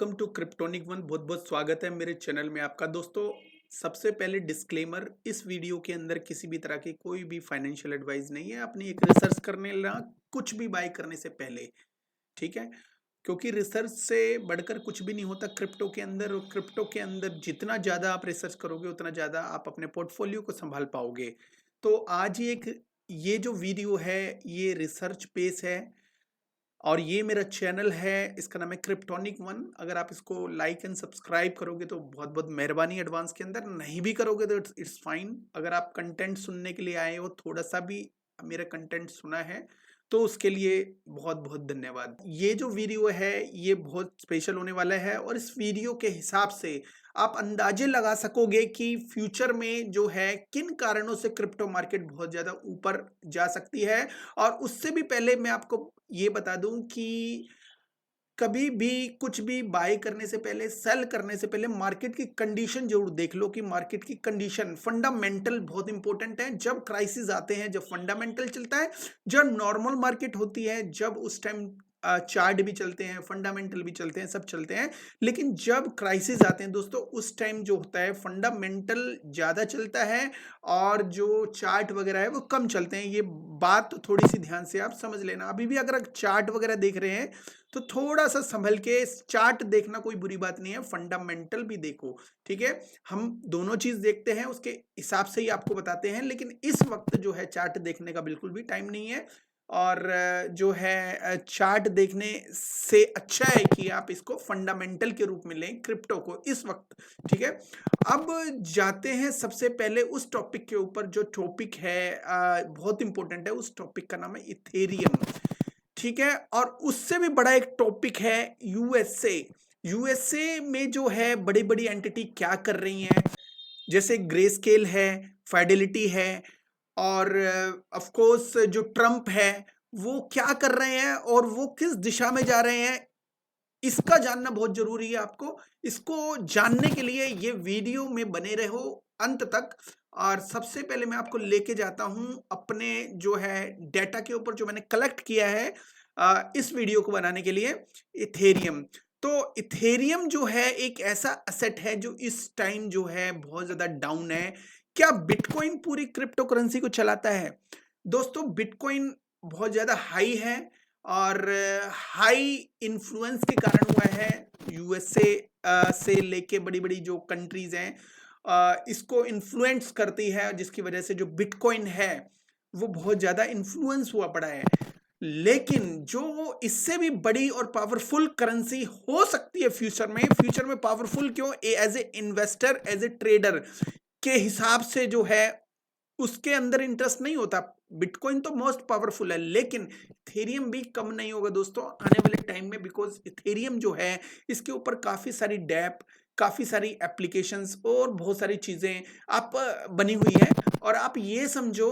Welcome to kryptonic one. बहुत बहुत स्वागत है मेरे चैनल में आपका। दोस्तों, सबसे पहले डिस्क्लेमर, इस वीडियो के अंदर किसी भी तरह की कोई भी फाइनेंशियल एडवाइस नहीं है। अपनी एक रिसर्च करने ना, कुछ भी बाय करने से पहले, ठीक है? क्योंकि रिसर्च से बढ़कर कुछ भी नहीं होता क्रिप्टो के अंदर। और क्रिप्टो के अंदर जितना ज़्यादा आप रिसर्च करोगे उतना ज़्यादा आप अपने पोर्टफोलियो को संभाल पाओगे। तो आज ये जो वीडियो है ये रिसर्च बेस है और ये मेरा चैनल है, इसका नाम है क्रिप्टोनिक वन। अगर आप इसको लाइक एंड सब्सक्राइब करोगे तो बहुत बहुत मेहरबानी एडवांस के अंदर। नहीं भी करोगे तो इट्स फाइन। अगर आप कंटेंट सुनने के लिए आए हो, थोड़ा सा भी मेरा कंटेंट सुना है तो उसके लिए बहुत बहुत धन्यवाद। ये जो वीडियो है ये बहुत स्पेशल होने वाला है और इस वीडियो के हिसाब से आप अंदाजे लगा सकोगे कि फ्यूचर में जो है किन कारणों से क्रिप्टो मार्केट बहुत ज़्यादा ऊपर जा सकती है। और उससे भी पहले मैं आपको ये बता दूं कि कभी भी कुछ भी बाय करने से पहले, सेल करने से पहले मार्केट की कंडीशन जरूर देख लो कि मार्केट की कंडीशन, फंडामेंटल बहुत इंपॉर्टेंट है। जब क्राइसिस आते हैं, जब फंडामेंटल चलता है, जब नॉर्मल मार्केट होती है, जब उस टाइम चार्ट भी चलते हैं, फंडामेंटल भी चलते हैं, सब चलते हैं। लेकिन जब क्राइसिस आते हैं दोस्तों, उस टाइम जो होता है फंडामेंटल ज्यादा चलता है और जो चार्ट वगैरह है वो कम चलते हैं। ये बात तो थोड़ी सी ध्यान से आप समझ लेना। अभी भी अगर चार्ट वगैरह देख रहे हैं तो थोड़ा सा संभल के। चार्ट देखना कोई बुरी बात नहीं है, फंडामेंटल भी देखो, ठीक है? हम दोनों चीज देखते हैं, उसके हिसाब से ही आपको बताते हैं। लेकिन इस वक्त जो है चार्ट देखने का बिल्कुल भी टाइम नहीं है। और जो है चार्ट देखने से अच्छा है कि आप इसको फंडामेंटल के रूप में लें क्रिप्टो को इस वक्त, ठीक है? अब जाते हैं सबसे पहले उस टॉपिक के ऊपर। जो टॉपिक है बहुत इंपॉर्टेंट है। उस टॉपिक का नाम है इथेरियम, ठीक है? और उससे भी बड़ा एक टॉपिक है यूएसए। यूएसए में जो है बड़ी बड़ी एंटिटी क्या कर रही हैं, जैसे ग्रे स्केल है, फाइडेलिटी है और ऑफ कोर्स जो ट्रम्प है वो क्या कर रहे हैं और वो किस दिशा में जा रहे हैं, इसका जानना बहुत जरूरी है आपको। इसको जानने के लिए ये वीडियो में बने रहो अंत तक। और सबसे पहले मैं आपको लेके जाता हूं अपने जो है डेटा के ऊपर, जो मैंने कलेक्ट किया है इस वीडियो को बनाने के लिए, इथेरियम। तो इथेरियम जो है एक ऐसा असेट है जो इस टाइम जो है बहुत ज्यादा डाउन है। क्या बिटकॉइन पूरी क्रिप्टो करेंसी को चलाता है? दोस्तों, बिटकॉइन बहुत ज्यादा हाई है और हाई इन्फ्लुएंस के कारण हुआ है। यूएसए से लेके बड़ी बड़ी जो कंट्रीज हैं इसको इन्फ्लुएंस करती है, जिसकी वजह से जो बिटकॉइन है वो बहुत ज्यादा इन्फ्लुएंस हुआ पड़ा है। लेकिन जो इससे भी बड़ी और पावरफुल करेंसी हो सकती है फ्यूचर में पावरफुल क्यों, as a investor, as a trader के हिसाब से जो है उसके अंदर इंटरेस्ट नहीं होता। बिटकॉइन तो मोस्ट पावरफुल है, लेकिन इथेरियम भी कम नहीं होगा दोस्तों आने वाले टाइम में। बिकॉज इथेरियम जो है इसके ऊपर काफी सारी डैप, काफी सारी एप्लीकेशंस और बहुत सारी चीजें आप बनी हुई है। और आप ये समझो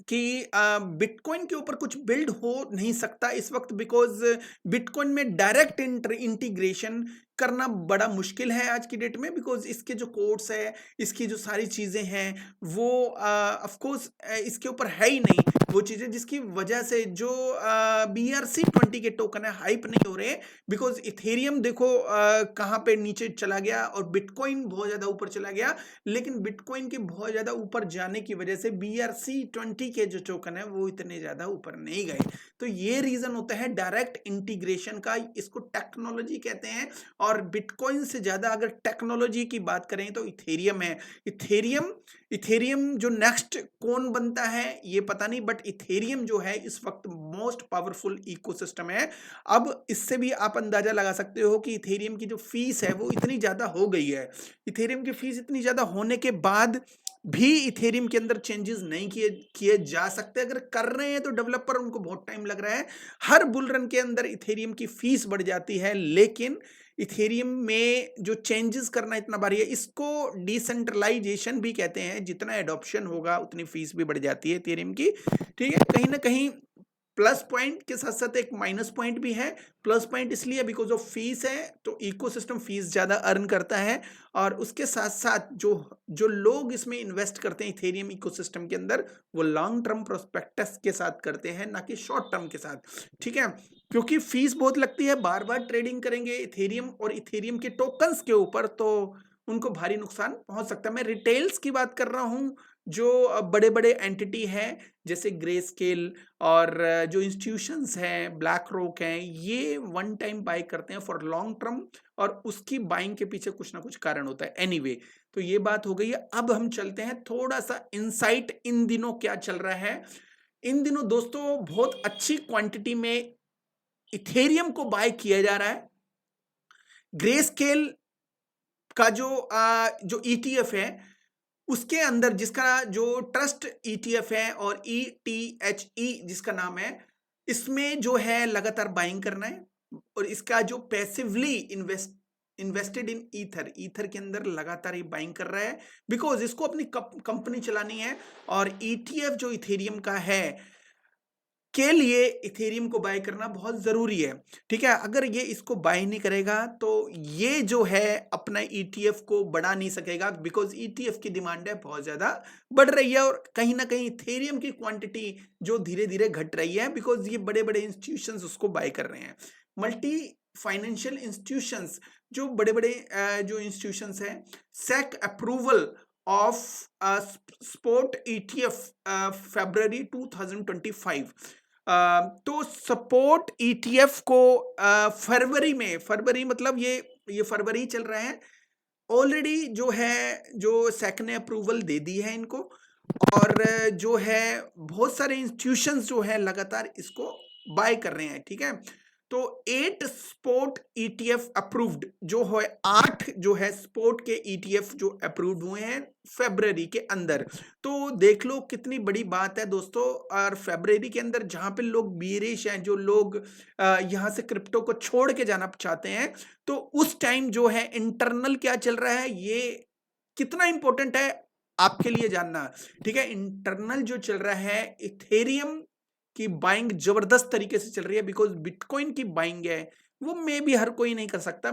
कि बिटकॉइन के ऊपर कुछ बिल्ड हो नहीं सकता इस वक्त, बिकॉज बिटकॉइन में डायरेक्ट इंटीग्रेशन करना बड़ा मुश्किल है आज की डेट में। बिकॉज इसके जो कोड्स है, इसकी जो सारी चीजें हैं वो ऑफ कोर्स इसके ऊपर है ही नहीं वो चीजें, जिसकी वजह से जो BRC20 के टोकन है हाइप नहीं हो रहे। बिकॉज इथेरियम देखो कहाँ पे नीचे चला गया और बिटकॉइन बहुत ज्यादा ऊपर चला गया। लेकिन बिटकॉइन के बहुत ज्यादा ऊपर जाने की वजह से BRC20 के जो टोकन है वो इतने ज्यादा ऊपर नहीं गए। तो ये रीजन होता है डायरेक्ट इंटीग्रेशन का, इसको टेक्नोलॉजी कहते हैं। और बिटकॉइन से ज्यादा अगर टेक्नोलॉजी की बात करें तो इथेरियम है। इथेरियम जो नेक्स्ट कौन बनता है ये पता नहीं, बट इथेरियम जो है इस वक्त मोस्ट पावरफुल इकोसिस्टम है। अब इससे भी आप अंदाजा लगा सकते हो कि इथेरियम की जो फीस है वो इतनी ज्यादा हो गई है। इथेरियम की फीस इतनी ज्यादा होने के बाद भी इथेरियम के अंदर चेंजेस नहीं किए जा सकते। अगर कर रहे हैं तो डेवलपर, उनको बहुत टाइम लग रहा है। हर बुल रन के अंदर इथेरियम की फीस बढ़ जाती है, लेकिन इथेरियम में जो चेंजेस करना इतना भारी है। इसको डिसेंट्रलाइजेशन भी कहते हैं। जितना एडॉप्शन होगा उतनी फीस भी बढ़ जाती है इथेरियम की, ठीक है? कहीं ना कहीं प्लस पॉइंट के साथ साथ एक माइनस पॉइंट भी है। प्लस पॉइंट इसलिए बिकॉज ऑफ फीस है, तो इकोसिस्टम फीस ज्यादा अर्न करता है। और उसके साथ साथ जो जो लोग इसमें इन्वेस्ट करते हैं इथेरियम इकोसिस्टम के अंदर, वो लॉन्ग टर्म प्रोस्पेक्टस के साथ करते हैं, ना कि शॉर्ट टर्म के साथ, ठीक है? क्योंकि फीस बहुत लगती है, बार-बार ट्रेडिंग करेंगे इथेरियम और इथेरियम के टोकन्स के ऊपर, तो उनको भारी नुकसान पहुँच सकता है। मैं रिटेल्स की बात कर रहा हूँ, जो बड़े-बड़े एंटिटी हैं, जैसे ग्रेस्केल और जो इंस्टीट्यूशंस हैं, ब्लैक रॉक हैं, ये वन टाइम बाय करते हैं फॉर लॉन्ग टर्म, और उसकी बाइंग के पीछे कुछ ना कुछ कारण होता है। एनीवे, तो ये बात हो गई है। अब हम चलते हैं थोड़ा-सा इनसाइट, इन दिनों क्या चल रहा है। इन दिनों दोस्तों बहुत अच्छी क्वांटिटी में इथेरियम को बाय किया जा रहा है। ग्रेस्केल का जो ईटीएफ है, उसके अंदर जिसका जो ट्रस्ट ईटीएफ है और ईटीएचई जिसका नाम है, इसमें जो है लगातार बाइंग करना है, और इसका जो passively invested in ether, ether के अंदर लगातार ये बाइंग कर रहा है, बिकॉज इसको अपनी कंपनी चलानी है, और ईटीएफ जो इथेरियम का है के लिए इथेरियम को बाय करना बहुत जरूरी है। ठीक है, अगर ये इसको बाय नहीं करेगा तो ये जो है अपना ईटीएफ को बढ़ा नहीं सकेगा, बिकॉज ईटीएफ की डिमांड है बहुत ज्यादा बढ़ रही है, और कहीं ना कहीं इथेरियम की क्वांटिटी जो धीरे धीरे घट रही है, बिकॉज ये बड़े बड़े इंस्टीट्यूशंस उसको बाय कर रहे हैं। मल्टी फाइनेंशियल इंस्टीट्यूशंस, जो बड़े बड़े जो इंस्टीट्यूशंस हैं, सेक अप्रूवल ऑफ स्पोर्ट ईटीएफ फरवरी 2025। तो सपोर्ट ईटीएफ को फरवरी में, फरवरी मतलब ये फरवरी चल रहा है, ऑलरेडी जो है जो सेक ने अप्रूवल दे दी है इनको, और जो है बहुत सारे इंस्टीट्यूशंस जो है लगातार इसको बाय कर रहे हैं। ठीक है, तो 8 स्पोर्ट ईटीएफ अप्रूव्ड जो है, 8 जो है स्पोर्ट के ईटीएफ जो अप्रूव्ड हुए हैं फरवरी के अंदर। तो देख लो कितनी बड़ी बात है दोस्तों। और फरवरी के अंदर जहां पे लोग बीरिश हैं, जो लोग यहां से क्रिप्टो को छोड़ के जाना चाहते हैं, तो उस टाइम जो है इंटरनल क्या चल रहा है, ये कितना इंपॉर्टेंट है आपके लिए जानना। ठीक है, इंटरनल जो चल रहा है, इथेरियम की बाइंग जबरदस्त तरीके से चल रही है, बिकॉज बिटकॉइन की बाइंग है वो मे भी हर कोई नहीं कर सकता।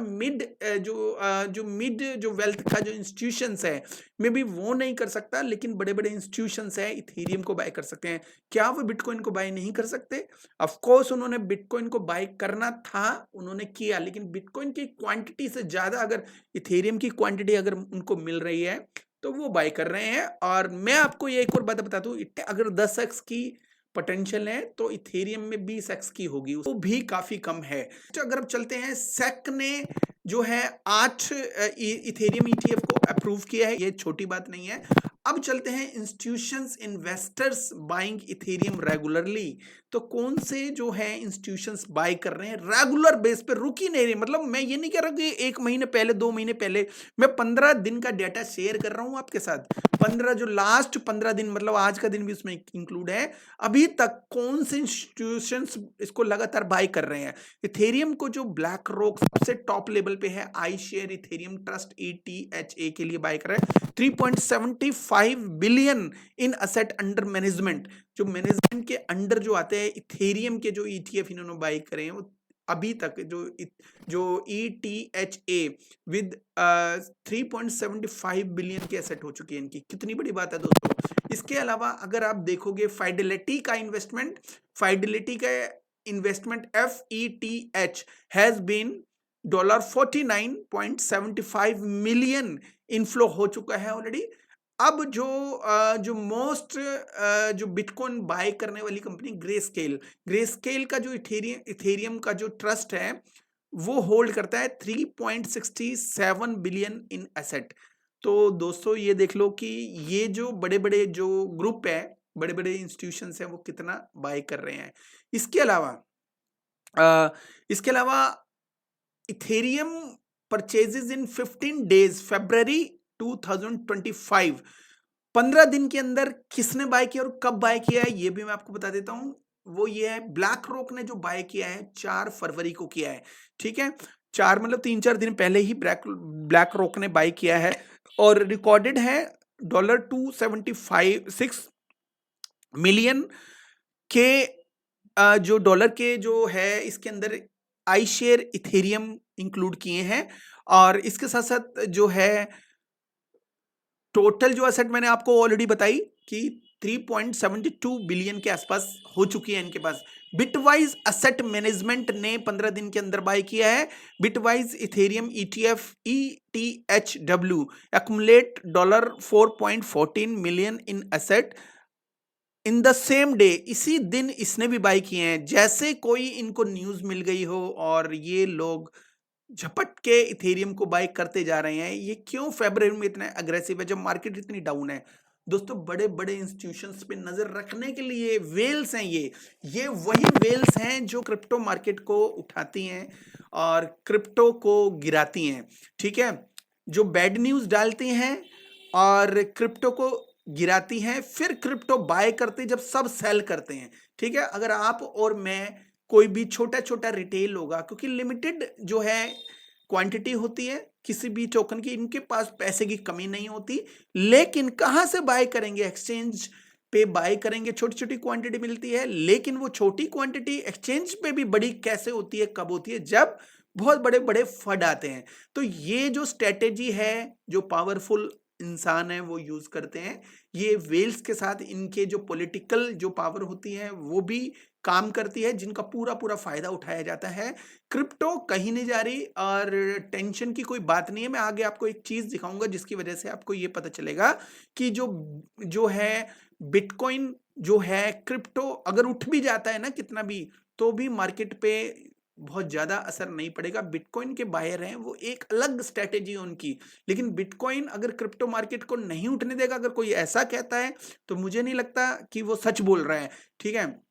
जो मिड जो वेल्थ का जो इंस्टीट्यूशंस है, मे बी वो नहीं कर सकता, लेकिन बड़े बड़े इंस्टीट्यूशंस है इथेरियम को बाय कर सकते हैं। क्या वो बिटकॉइन को बाय नहीं कर सकते? ऑफ कोर्स उन्होंने बिटकॉइन को बाय करना था, उन्होंने किया, लेकिन बिटकॉइन की क्वांटिटी से ज्यादा अगर इथेरियम की क्वांटिटी अगर उनको मिल रही है तो वो बाय कर रहे हैं। और मैं आपको ये एक और बात बता दूं, अगर 10x की पोटेंशियल है तो इथेरियम में 20x की होगी, वो भी काफी कम है। तो अगर अब चलते हैं, सेक ने जो है 8 इथेरियम ईटीएफ को अप्रूव किया है, ये छोटी बात नहीं है। अब चलते हैं institutions investors buying Ethereum regularly. तो कौन से जो है इंस्टीट्यूशंस बाय कर रहे हैं रेगुलर बेस पे, रुक ही नहीं रहे। मतलब मैं ये नहीं कह रहा कि 1 महीने पहले, 2 महीने पहले, मैं 15 दिन का डेटा शेयर कर रहा हूं आपके साथ। 15 जो लास्ट 15 दिन, मतलब आज का दिन भी उसमें इंक्लूड है। अभी तक कौन से इंस्टीट्यूशंस इसको लगातार बाय कर रहे हैं? इथेरियम को जो ब्लैक रॉक सबसे टॉप लेवल पे है, I share Ethereum trust ETHA के लिए बाय कर रहे हैं 3.75 billion in asset under management. जो मैनेजमेंट के अंडर जो आते हैं इथेरियम के जो ETF इन्होंने बाय करे हैं, वो अभी तक जो ETHA विद 3.75 बिलियन की एसेट हो चुकी है इनकी। कितनी बड़ी बात है दोस्तों। इसके अलावा अगर आप देखोगे फाइडेलिटी का इन्वेस्टमेंट, फाइडेलिटी का investment FETH has been $49.75 million inflow हो चुका है ऑलरेडी। अब जो मोस्ट जो बिटकॉइन बाय करने वाली कंपनी ग्रेस्केल का जो इथेरियम का जो ट्रस्ट है, वो होल्ड करता है 3.67 बिलियन इन एसेट। तो दोस्तों ये देख लो कि ये जो बड़े बड़े जो ग्रुप है, बड़े बड़े इंस्टीट्यूशंस हैं, वो कितना बाय कर रहे हैं। इसके अलावा इथेरियम परचेजेस इन 15 डेज फरवरी 2025। 15 दिन के अंदर किसने बाय किया और कब बाय किया है, ये भी मैं आपको बता देता हूं। वो ये है, ब्लैक रॉक ने जो बाय किया है 4 फरवरी को किया है। ठीक है, 4 मतलब 3-4 दिन पहले ही ब्लैक रॉक ने बाय किया है, और रिकॉर्डेड है $276 मिलियन के जो डॉलर के जो है इसके अंदर आई शेयर इथेरियम इंक्लूड किए हैं। और इसके साथ साथ जो है टोटल जो एसेट मैंने आपको ऑलरेडी बताई कि 3.72 बिलियन के आसपास हो चुकी है इनके पास। बिटवाइज असेट मैनेजमेंट ने 15 दिन के अंदर बाय किया है। Bitwise Ethereum ETF ETHW accumulate $4.14 million in asset in the same day, इसी दिन इसने भी बाय किए हैं। जैसे कोई इनको न्यूज मिल गई हो और ये लोग झपट के इथेरियम को बाय करते जा रहे हैं। ये क्यों फरवरी में इतना अग्रेसिव है जब मार्केट इतनी डाउन है? दोस्तों, बड़े बड़े इंस्टीट्यूशंस पे नजर रखने के लिए वेल्स हैं ये वही वेल्स हैं जो क्रिप्टो मार्केट को उठाती हैं और क्रिप्टो को गिराती हैं। ठीक है, जो बैड न्यूज डालती हैं और क्रिप्टो को गिराती हैं, फिर क्रिप्टो बाय करते जब सब सेल करते हैं। ठीक है, अगर आप और मैं कोई भी छोटा छोटा रिटेल होगा, क्योंकि लिमिटेड जो है क्वांटिटी होती है किसी भी टोकन की, इनके पास पैसे की कमी नहीं होती। लेकिन कहां से बाय करेंगे? एक्सचेंज पे बाय करेंगे, छोटी छोटी क्वांटिटी मिलती है। लेकिन वो छोटी क्वांटिटी एक्सचेंज पे भी बड़ी कैसे होती है, कब होती है? जब बहुत बड़े बड़े फंड आते हैं। तो ये जो स्ट्रेटेजी है, जो पावरफुल इंसान है वो यूज करते हैं। ये वेल्स के साथ इनके जो पॉलिटिकल जो पावर होती है वो भी काम करती है, जिनका पूरा पूरा फायदा उठाया जाता है। क्रिप्टो कहीं नहीं जा रही और टेंशन की कोई बात नहीं है। मैं आगे आपको एक चीज दिखाऊंगा जिसकी वजह से आपको ये पता चलेगा कि जो जो है बिटकॉइन जो है, क्रिप्टो अगर उठ भी जाता है ना कितना भी, तो भी मार्केट पे बहुत ज्यादा असर नहीं पड़ेगा। बिटकॉइन के बायर हैं, वो एक अलग स्ट्रेटेजी है उनकी। लेकिन बिटकॉइन अगर क्रिप्टो मार्केट को नहीं उठने देगा, अगर कोई ऐसा कहता है तो मुझे नहीं लगता कि वो सच बोल रहा है। ठीक है,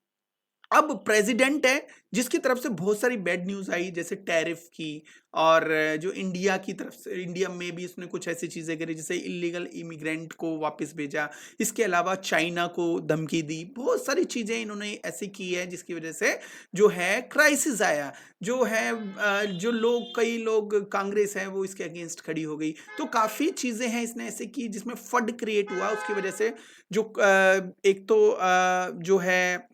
अब प्रेसिडेंट है जिसकी तरफ से बहुत सारी बैड न्यूज आई, जैसे टैरिफ की, और जो इंडिया की तरफ से, इंडिया में भी इसने कुछ ऐसी चीजें करी जैसे इलीगल इमिग्रेंट को वापस भेजा। इसके अलावा चाइना को धमकी दी, बहुत सारी चीजें इन्होंने ऐसी की है जिसकी वजह से जो है क्राइसिस आया। जो है जो लोग, कई लोग, कांग्रेस है वो इसके अगेंस्ट खड़ी हो गई। तो काफी चीजें हैं इसने ऐसे की जिसमें फड क्रिएट हुआ। उसकी वजह से जो एक तो जो है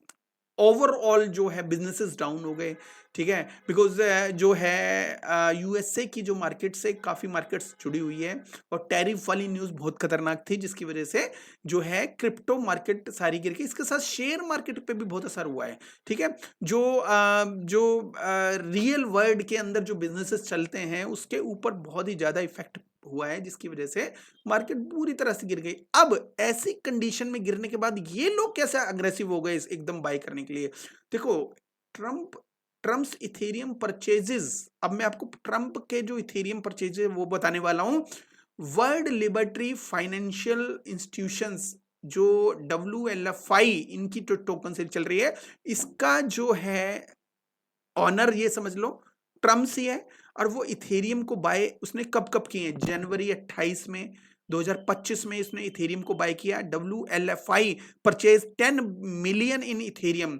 ओवरऑल जो है बिजनेसेस डाउन हो गए। ठीक है, बिकॉज जो है यूएसए की जो मार्केट से काफी मार्केट्स जुड़ी हुई है, और टैरिफ वाली न्यूज बहुत खतरनाक थी जिसकी वजह से जो है क्रिप्टो मार्केट सारी गिर गई। इसके साथ शेयर मार्केट पे भी बहुत असर हुआ है। ठीक है, जो रियल वर्ल्ड के अंदर जो बिजनेसेस चलते हैं उसके ऊपर बहुत ही ज्यादा इफेक्ट हुआ है, जिसकी वजह से मार्केट पूरी तरह से गिर गई। अब ऐसी कंडीशन में गिरने के बाद ये लोग कैसे अग्रेसिव हो गए एकदम बाय करने के लिए? देखो, ट्रम्प्स इथेरियम परचेजेस, अब मैं आपको ट्रम्प के जो इथेरियम परचेजेस वो बताने वाला हूं। वर्ल्ड लिबर्टी फाइनेंशियल इंस्टीट्यूशंस जो WLFI, इनकी जो टोकन सेल चल रही है, इसका जो है ऑनर ये समझ लो ट्रम्प ही है। और वो इथेरियम को बाय उसने कब कब किए हैं? जनवरी 28 में 2025 में इसने इथेरियम को बाय किया। WLFI purchase 10 million in Ethereum,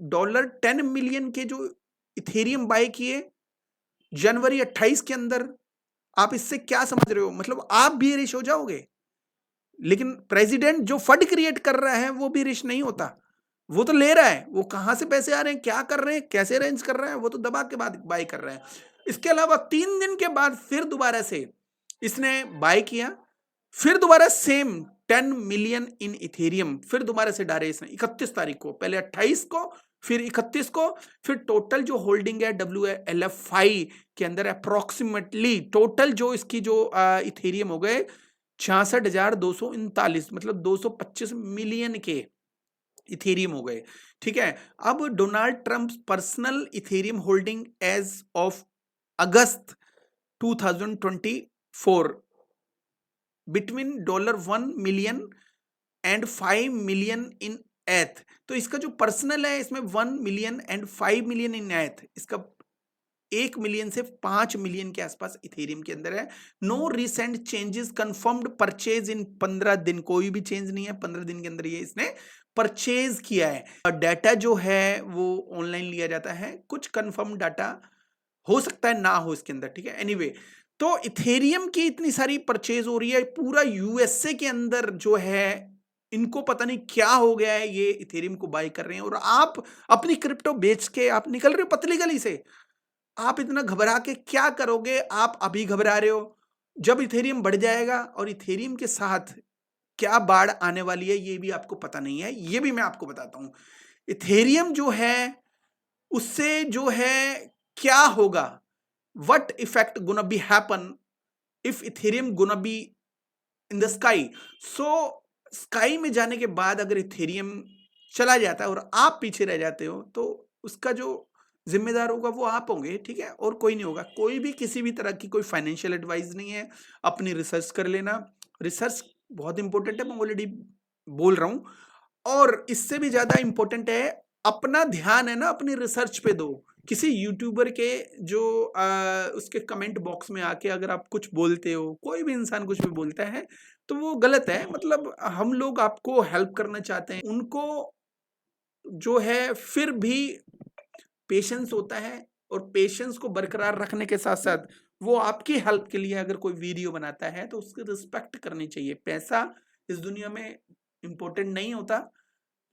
$10 million के जो इथेरियम बाय किए जनवरी 28 के अंदर। आप इससे क्या समझ रहे हो? मतलब आप भी रिच हो जाओगे। लेकिन प्रेसिडेंट जो फंड क्रिएट कर रहा है वो भी रिच नहीं होता। वो तो ले रहा है, वो कहां से पैसे आ रहे हैं, क्या कर रहे हैं, कैसे अरेंज कर रहा है, वो तो दबा के बाद बाय कर रहा है। इसके अलावा 3 दिन के बाद फिर दोबारा से इसने बाय किया, फिर दोबारा सेम 10 मिलियन इन इथेरियम फिर दोबारा से डाले इसने 31 तारीख को, पहले 28 को फिर 31 को। फिर टोटल जो होल्डिंग है WLFI के अंदर अप्रोक्सीमेटली टोटल जो इसकी जो इथेरियम हो गए 66,239, मतलब 225 मिलियन के इथेरियम हो गए। ठीक है, अब Donald Trump personal Ethereum holding as of August 2024 between $1 million and 5 million in ETH. तो इसका जो पर्सनल है इसमें 1 मिलियन एंड 5 मिलियन इन एथ, इसका 1 मिलियन से 5 मिलियन के आसपास इथेरियम के अंदर है। No recent changes confirmed purchase in 15 दिन, कोई भी चेंज नहीं है 15 दिन के अंदर ये इसने परचेज किया है। और डाटा जो है वो ऑनलाइन लिया जाता है, कुछ कंफर्म डाटा हो सकता है ना हो इसके अंदर। ठीक है, एनीवे, तो इथेरियम की इतनी सारी परचेज हो रही है पूरा यूएसए के अंदर जो है, इनको पता नहीं क्या हो गया है, ये इथेरियम को बाय कर रहे हैं। और आप अपनी क्रिप्टो बेच के आप निकल रहे हो पतली गली से। आप इतना घबरा के क्या करोगे? आप अभी घबरा रहे हो, जब इथेरियम बढ़ जाएगा और इथेरियम के साथ क्या बाढ़ आने वाली है ये भी आपको पता नहीं है, ये भी मैं आपको बताता हूं। इथेरियम जो है उससे जो है क्या होगा, what effect gonna be happen if Ethereum gonna be in the sky. So sky में जाने के बाद अगर इथेरियम चला जाता है और आप पीछे रह जाते हो तो उसका जो जिम्मेदार होगा वो आप होंगे, ठीक है, और कोई नहीं होगा। कोई भी किसी भी तरह की कोई फाइनेंशियल एडवाइस नहीं है, अपनी रिसर्च कर लेना। रिसर्च बहुत इंपॉर्टेंट है, मैं ऑलरेडी बोल रहा हूं। और इससे भी ज्यादा इंपॉर्टेंट है अपना ध्यान है ना अपनी रिसर्च पे दो। किसी यूट्यूबर के जो उसके कमेंट बॉक्स में आके अगर आप कुछ बोलते हो, कोई भी इंसान कुछ भी बोलता है तो वो गलत है। मतलब हम लोग आपको हेल्प करना चाहते हैं, उनको जो है फिर भी पेशेंस होता है, और पेशेंस को बरकरार रखने के साथ साथ वो आपकी हेल्प के लिए अगर कोई वीडियो बनाता है तो उसकी रिस्पेक्ट करनी चाहिए। पैसा इस दुनिया में इंपॉर्टेंट नहीं होता,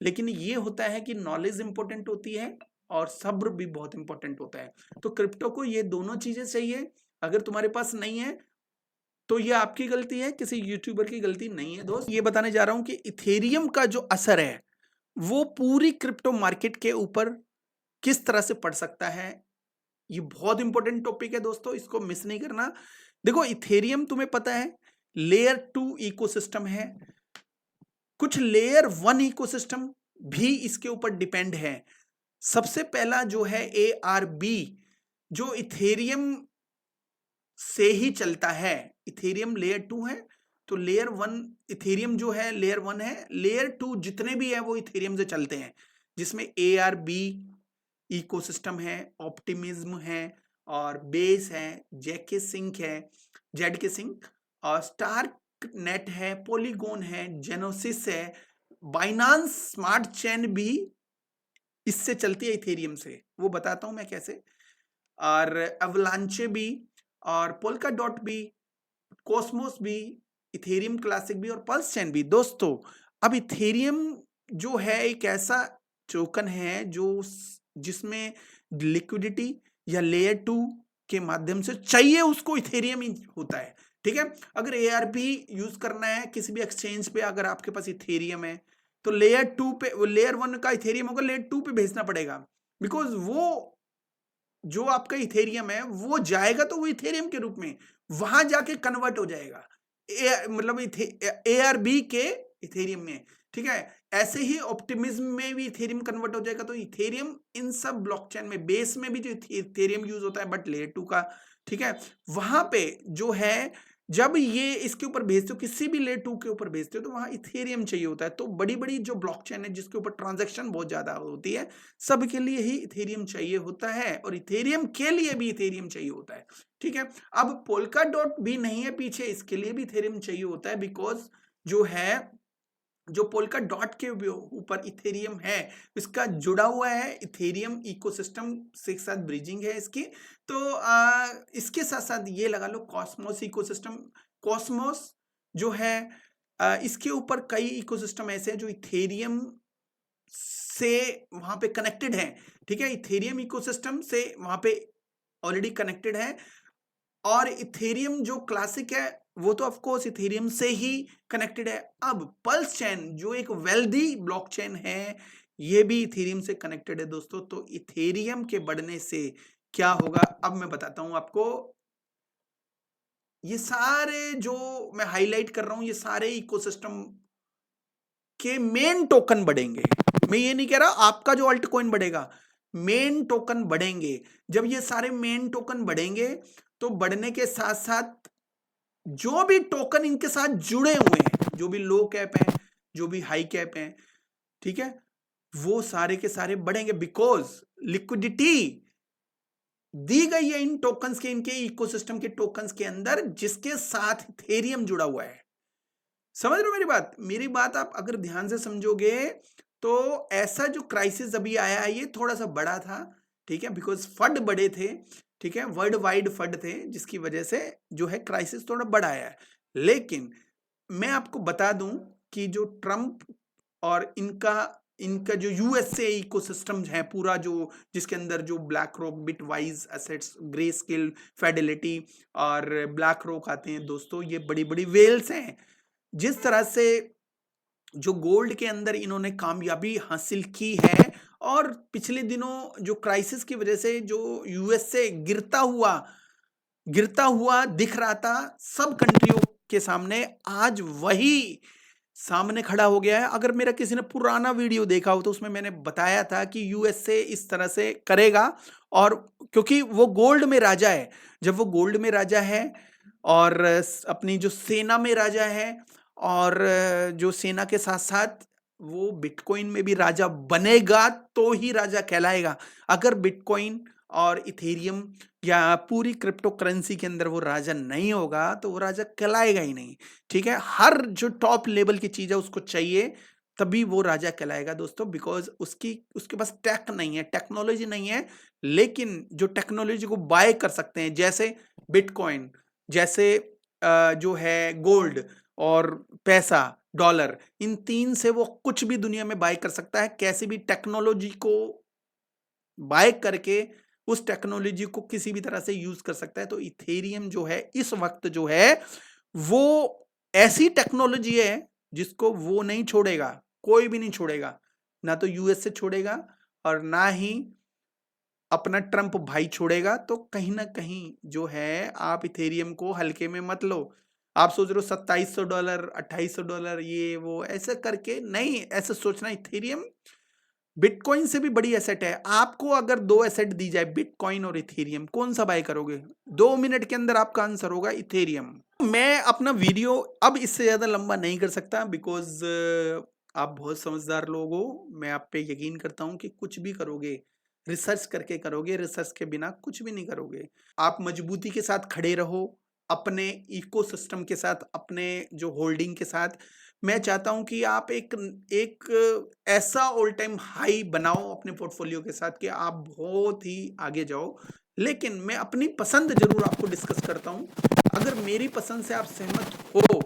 लेकिन ये होता है कि नॉलेज इंपॉर्टेंट होती है और सब्र भी बहुत इंपॉर्टेंट होता है। तो क्रिप्टो को ये दोनों चीजें चाहिए। अगर तुम्हारे पास नहीं है तो ये आपकी गलती है, किसी यूट्यूबर की गलती नहीं है दोस्त। ये बताने जा रहा हूं कि इथेरियम का जो असर है वो पूरी क्रिप्टो मार्केट के ऊपर किस तरह से पड़ सकता है। ये बहुत इंपॉर्टेंट टॉपिक है दोस्तों, इसको मिस नहीं करना। देखो इथेरियम तुम्हें पता है लेयर 2 इकोसिस्टम है, कुछ लेयर 1 इकोसिस्टम भी इसके ऊपर डिपेंड है। सबसे पहला जो है ARB, जो इथेरियम से ही चलता है। इथेरियम लेयर 2 है, तो लेयर 1 इथेरियम जो है लेयर 1 है, लेयर 2 जितने भी है वो इथेरियम से चलते हैं, जिसमें ARB इकोसिस्टम है, ऑप्टिमिज्म है, और बेस है, जेके सिंक है, जेड के सिंक, और स्टार्क नेट है, पॉलीगोन है, जेनोसिस है, बाइनांस स्मार्ट चेन भी इससे चलती है इथेरियम से, वो बताता हूं मैं कैसे। और अवलांचे भी, और पोल्का डॉट भी, कॉस्मोस भी, इथेरियम क्लासिक भी, और पल्स चेन भी। दोस्तों अब इथेरियम जो है एक ऐसा टोकन है जो जिसमें लिक्विडिटी या लेयर 2 के माध्यम से चाहिए उसको इथेरियम ही होता है, ठीक है। अगर ARP यूज करना है किसी भी एक्सचेंज पे, अगर आपके पास इथेरियम है तो लेयर 2 पे, लेयर 1 का इथेरियम होगा, लेयर 2 पे भेजना पड़ेगा, बिकॉज वो जो आपका इथेरियम है वो जाएगा तो वो इथेरियम के रूप में वहां जाके कन्वर्ट हो जाएगा, मतलब ARB के इथेरियम में, ठीक है। ऐसे ही ऑप्टिमिज्म में भी इथेरियम कन्वर्ट हो जाएगा। तो इथेरियम इन सब ब्लॉकचेन में, बेस में भी जो इथेरियम यूज होता है बट लेयर 2 का, ठीक है, वहां पे जो है जब ये इसके ऊपर भेजते हो, किसी भी लेयर 2 के ऊपर भेजते हो, तो वहां इथेरियम चाहिए होता है। तो बड़ी बड़ी जो ब्लॉकचेन है जिसके ऊपर ट्रांजैक्शन बहुत ज्यादा होती है, सब के लिए ही इथेरियम चाहिए होता है, और इथेरियम के लिए भी इथेरियम चाहिए होता है, ठीक है। अब पोल्का डॉट भी नहीं है पीछे, इसके लिए भी इथेरियम चाहिए होता है, बिकॉज जो है जो पोल्का डॉट के ऊपर इथेरियम है इसका जुड़ा हुआ है इथेरियम इकोसिस्टम से साथ ब्रिजिंग है इसकी। तो इसके साथ साथ ये लगा लो कॉस्मोस इकोसिस्टम। कॉस्मोस जो है इसके ऊपर कई इकोसिस्टम ऐसे हैं जो इथेरियम से वहां पे कनेक्टेड है, ठीक है। इथेरियम इकोसिस्टम से वहां पे ऑलरेडी कनेक्टेड है, और इथेरियम जो क्लासिक है वो तो ऑफ कोर्स इथेरियम से ही कनेक्टेड है। अब पल्स चेन जो एक वेल्दी ब्लॉकचेन है, ये भी इथेरियम से कनेक्टेड है दोस्तों। तो इथेरियम के बढ़ने से क्या होगा अब मैं बताता हूं आपको। ये सारे जो मैं हाईलाइट कर रहा हूं, ये सारे इकोसिस्टम के मेन टोकन बढ़ेंगे। मैं ये नहीं कह रहा आपका जो अल्ट कॉइन बढ़ेगा, मेन टोकन बढ़ेंगे। जब ये सारे मेन टोकन बढ़ेंगे तो बढ़ने के साथ साथ जो भी टोकन इनके साथ जुड़े हुए हैं, जो भी लो कैप हैं, जो भी हाई कैप हैं, ठीक है, वो सारे के सारे बढ़ेंगे, बिकॉज लिक्विडिटी दी गई है इन टोकन्स के, इनके इकोसिस्टम के टोकन्स के अंदर, जिसके साथ इथेरियम जुड़ा हुआ है। समझ रहे हो मेरी बात? मेरी बात आप अगर ध्यान से समझोगे तो ऐसा जो क्राइसिस अभी आया है ये थोड़ा सा बड़ा था, ठीक है, बिकॉज फंड बड़े थे, ठीक है, वर्ल्ड वाइड फंड थे, जिसकी वजह से जो है क्राइसिस थोड़ा बड़ा आया है। लेकिन मैं आपको बता दूं कि जो ट्रम्प और इनका इनका जो यूएसए इकोसिस्टम है पूरा, जो जिसके अंदर जो black rock, bitwise assets, grey scale, Fidelity और ब्लैक रॉक आते हैं दोस्तों, ये बड़ी बड़ी वेल्स हैं। जिस तरह से जो गोल्ड के अंदर इन्होंने कामयाबी हासिल की है और पिछले दिनों जो क्राइसिस की वजह से जो यूएस से गिरता हुआ दिख रहा था सब कंट्रियों के सामने, आज वही सामने खड़ा हो गया है। अगर मेरा किसी ने पुराना वीडियो देखा हो तो उसमें मैंने बताया था कि यूएसए इस तरह से करेगा, और क्योंकि वो गोल्ड में राजा है, जब वो गोल्ड में राजा है और अपनी जो सेना में राजा है, और जो सेना के साथ साथ वो बिटकॉइन में भी राजा बनेगा तो ही राजा कहलाएगा। अगर बिटकॉइन और इथेरियम या पूरी क्रिप्टो करेंसी के अंदर वो राजा नहीं होगा तो वो राजा कहलाएगा ही नहीं। ठीक है, हर जो टॉप लेवल की चीज है उसको चाहिए, तभी वो राजा कहलाएगा दोस्तों, बिकॉज उसके पास टेक नहीं है, टेक्नोलॉजी नहीं है, लेकिन जो टेक्नोलॉजी को बाय कर सकते हैं, जैसे बिटकॉइन, जैसे जो है गोल्ड और पैसा, डॉलर, इन तीन से वो कुछ भी दुनिया में बाय कर सकता है। कैसी भी टेक्नोलॉजी को बाय करके उस टेक्नोलॉजी को किसी भी तरह से यूज कर सकता है। तो इथेरियम जो है इस वक्त जो है वो ऐसी टेक्नोलॉजी है जिसको वो नहीं छोड़ेगा, कोई भी नहीं छोड़ेगा, ना तो यूएस से छोड़ेगा और ना ही अपना ट्रंप भाई छोड़ेगा। तो कहीं ना कहीं जो है आप इथेरियम को हल्के में मत लो। आप सोच रहे हो $2700, $2800, ये वो ऐसे करके नहीं, ऐसे सोचना। इथेरियम बिटकॉइन से भी बड़ी एसेट है। आपको अगर दो एसेट दी जाए, बिटकॉइन और इथेरियम, कौन सा बाय करोगे? 2 मिनट के अंदर आपका आंसर होगा इथेरियम। मैं अपना वीडियो अब इससे ज्यादा लंबा नहीं कर सकता, बिकॉज आप बहुत समझदार लोग हो। मैं आप पे यकीन करता हूं कि कुछ भी करोगे रिसर्च करके करोगे, रिसर्च के बिना कुछ भी नहीं करोगे। आप मजबूती के साथ खड़े रहो अपने इकोसिस्टम के साथ, अपने जो होल्डिंग के साथ। मैं चाहता हूं कि आप एक एक ऐसा ऑल टाइम हाई बनाओ अपने पोर्टफोलियो के साथ कि आप बहुत ही आगे जाओ। लेकिन मैं अपनी पसंद जरूर आपको डिस्कस करता हूं। अगर मेरी पसंद से आप सहमत हो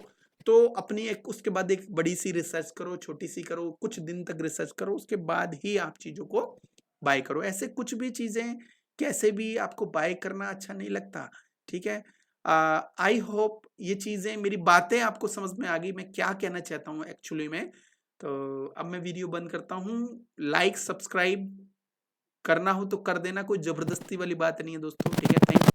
तो अपनी एक उसके बाद एक बड़ी सी रिसर्च करो, छोटी सी करो, कुछ दिन तक रिसर्च करो, उसके बाद ही आप चीजों को बाय करो। ऐसे कुछ भी चीजें कैसे भी आपको बाय करना अच्छा नहीं लगता। ठीक है, आई होप ये चीजें, मेरी बातें आपको समझ में आ गई, मैं क्या कहना चाहता हूँ एक्चुअली में। तो अब मैं वीडियो बंद करता हूँ। लाइक सब्सक्राइब करना हो तो कर देना, कोई जबरदस्ती वाली बात नहीं है दोस्तों। ठीक है, थैंक